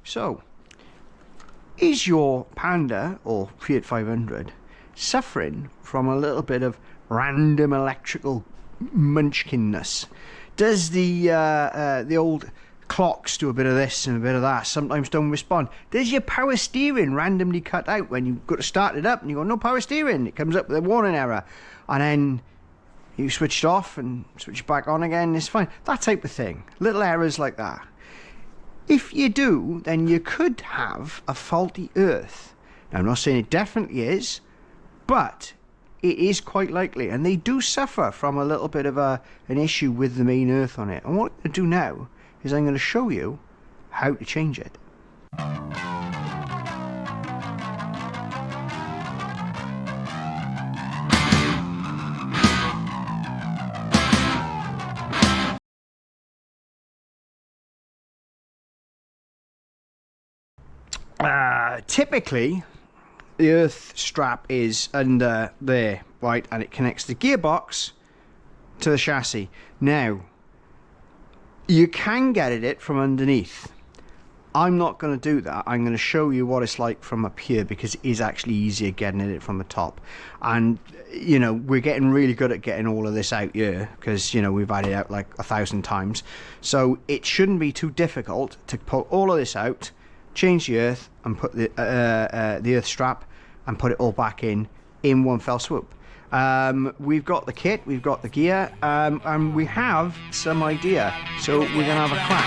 So, is your Panda or Fiat 500 suffering from a little bit of random electrical munchkinness? Does the old clocks do a bit of this and a bit of that, sometimes don't respond? Does your power steering randomly cut out when you've got to start it up and you go, no power steering? It comes up with a warning error, and then you switch it off and switch it back on again, it's fine. That type of thing. Little errors like that. If you do, then you could have a faulty earth. Now, I'm not saying it definitely is, but it is quite likely, and they do suffer from a little bit of an issue with the main earth on it. And what I'm going to do now is I'm going to show you how to change it. Typically, the earth strap is under there, right, and it connects the gearbox to the chassis. Now, you can get at it from underneath. I'm not going to do that. I'm going to show you what it's like from up here, because it is actually easier getting at it from the top. And, you know, we're getting really good at getting all of this out here, because, you know, we've had it out like 1,000 times. So it shouldn't be too difficult to pull all of this out, change the earth, and put the earth strap and put it all back in one fell swoop. We've got the kit, we've got the gear, and we have some idea, so we're gonna have a crack.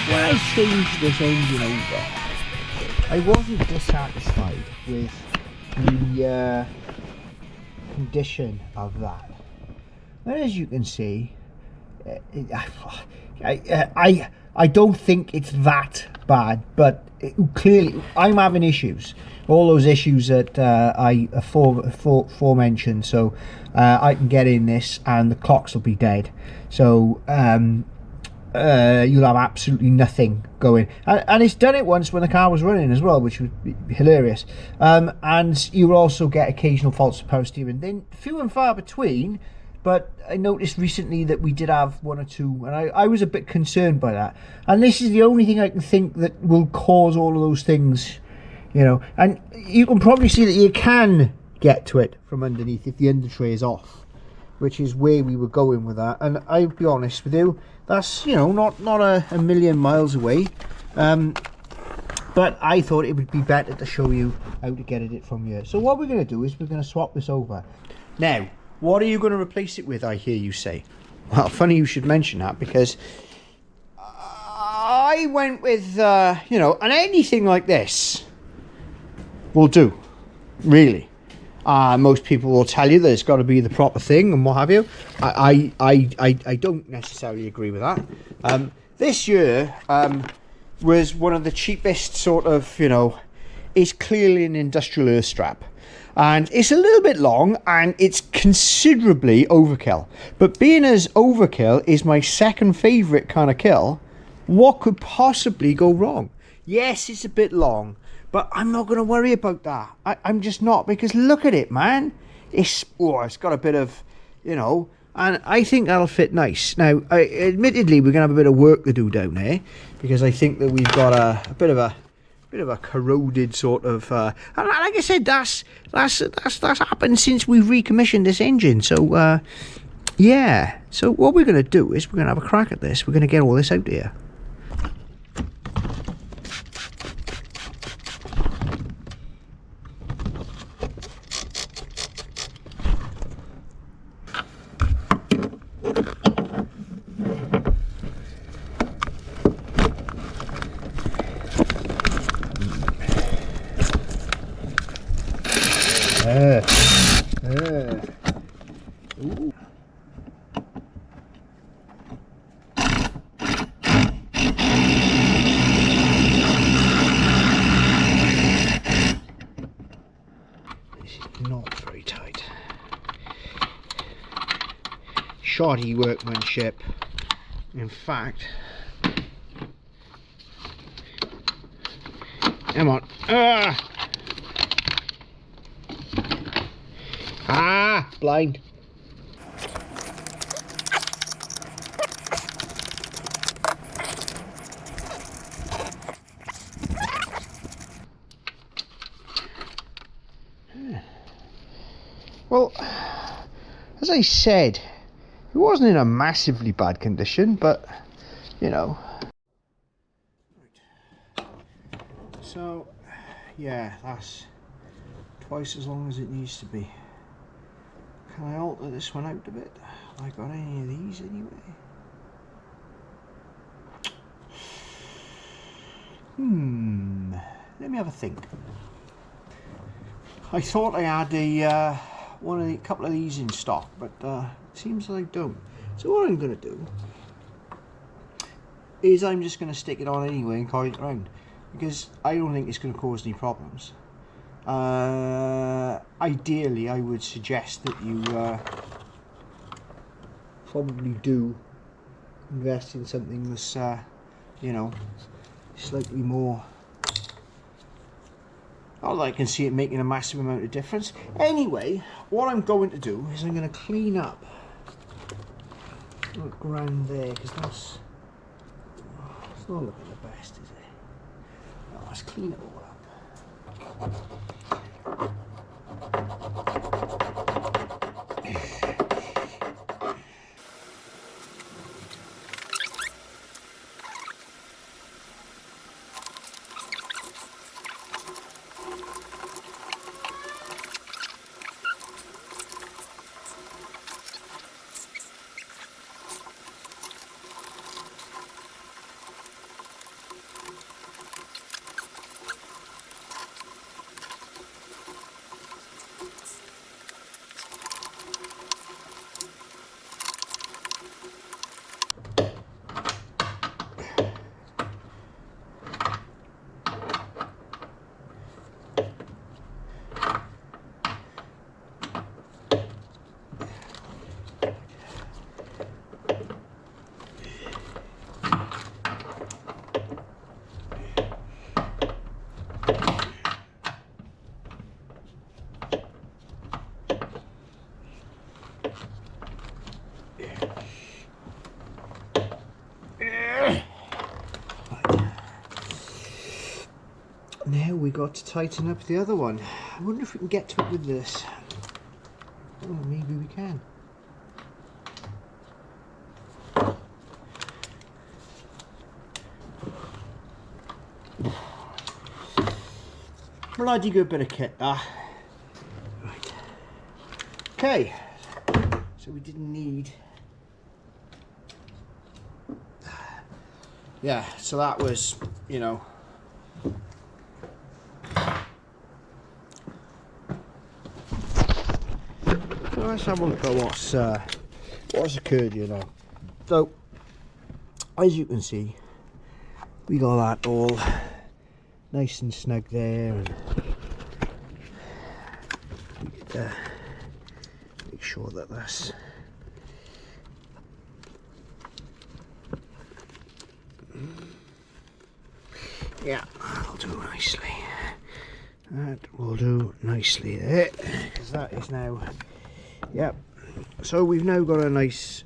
When I changed this engine over, I wasn't dissatisfied with the condition of that. And as you can see, I don't think it's that bad, but clearly I'm having issues. All those issues that I aforementioned. So I can get in this and the clocks will be dead. So you'll have absolutely nothing going, and it's done it once when the car was running as well, which would be hilarious. And you'll also get occasional faults of power steering, then few and far between, but I noticed recently that we did have one or two, and I was a bit concerned by that. And this is the only thing I can think that will cause all of those things, you know. And you can probably see that you can get to it from underneath if the under tray is off, which is where we were going with that. And I'll be honest with you, that's, you know, not a million miles away, but I thought it would be better to show you how to get at it from here. So what we're going to do is we're going to swap this over. Now, what are you going to replace it with, I hear you say? Well, funny you should mention that, because I went with, you know, and anything like this will do, really. Most people will tell you that it's got to be the proper thing and what have you. I don't necessarily agree with that. This year was one of the cheapest sort of, you know, it's clearly an industrial earth strap. And it's a little bit long and it's considerably overkill. But being as overkill is my second favourite kind of kill, what could possibly go wrong? Yes, it's a bit long, but I'm not going to worry about that. I'm just not, because look at it, man. It's got a bit of, you know, and I think that'll fit nice. Now, admittedly, we're going to have a bit of work to do down there, because I think that we've got a bit of a corroded sort of, and like I said, that's happened since we've recommissioned this engine. So, yeah. So what we're going to do is we're going to have a crack at this. We're going to get all this out here. Ooh. This is not very tight. Shoddy workmanship. In fact, come on. Blind. Well, as I said, it wasn't in a massively bad condition, but you know. So, yeah, that's twice as long as it needs to be. Can I alter this one out a bit? Have I got any of these anyway? Let me have a think. I thought I had a couple of these in stock, but it seems I don't. So what I'm going to do is I'm just going to stick it on anyway and coil it around, because I don't think it's going to cause any problems. Ideally, I would suggest that you probably do invest in something that's you know, slightly more. Not that I can see it making a massive amount of difference. Anyway, what I'm going to do is I'm going to clean up. Look around there, because that's it's not looking the best, is it? Oh, let's clean it all up. Now we got to tighten up the other one. I wonder if we can get to it with this. Oh, maybe we can. Bloody good bit of kit, that. Right. Okay. So we didn't need. Yeah, so that was, you know. So let's have a look at what's occurred here now. So, as you can see, we got that all nice and snug there, and make sure that that's yeah, that'll do nicely. That will do nicely there, because that is now, yep. So we've now got a nice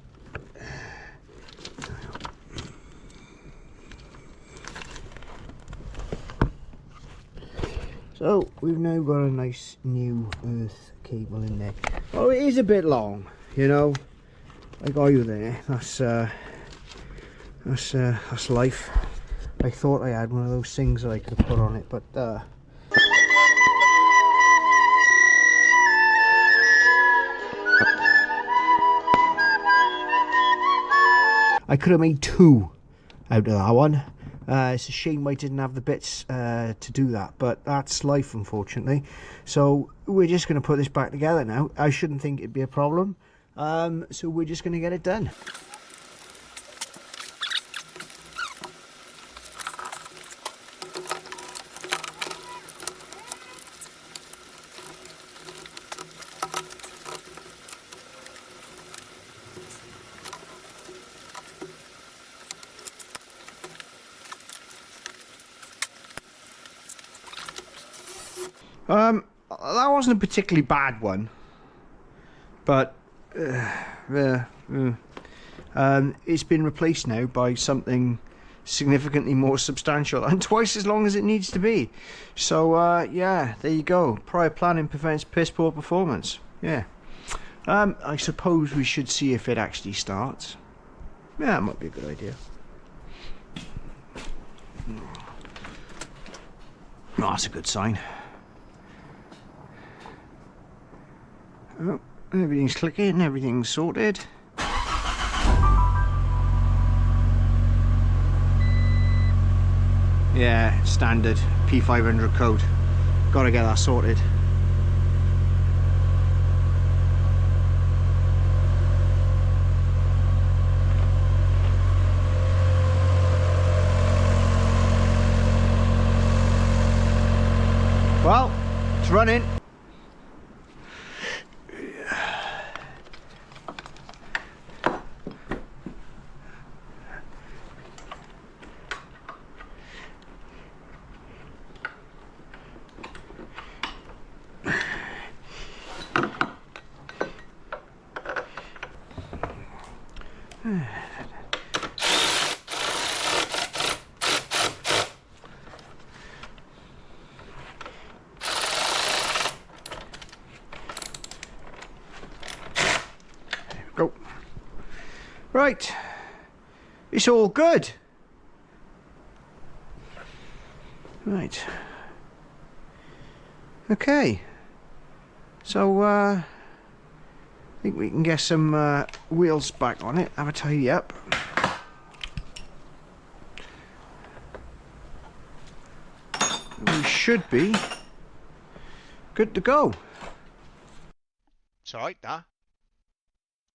new earth cable in there. Oh, it is a bit long, you know. I got you there. That's life. I thought I had one of those things that I could have put on it, but I could have made two out of that one. It's a shame I didn't have the bits to do that, but that's life, unfortunately. So we're just going to put this back together now. I shouldn't think it'd be a problem. So we're just going to get it done. That wasn't a particularly bad one, but it's been replaced now by something significantly more substantial and twice as long as it needs to be. So yeah, there you go. Prior planning prevents piss poor performance. Yeah. I suppose we should see if it actually starts. Yeah, that might be a good idea. Oh, that's a good sign. Oh, everything's clicking, everything's sorted. Yeah, standard P500 code. Gotta get that sorted. Well, it's running. Go. Right, it's all good. Right. Okay. So I think we can get some wheels back on it, have a tidy up. We should be good to go. It's alright, that.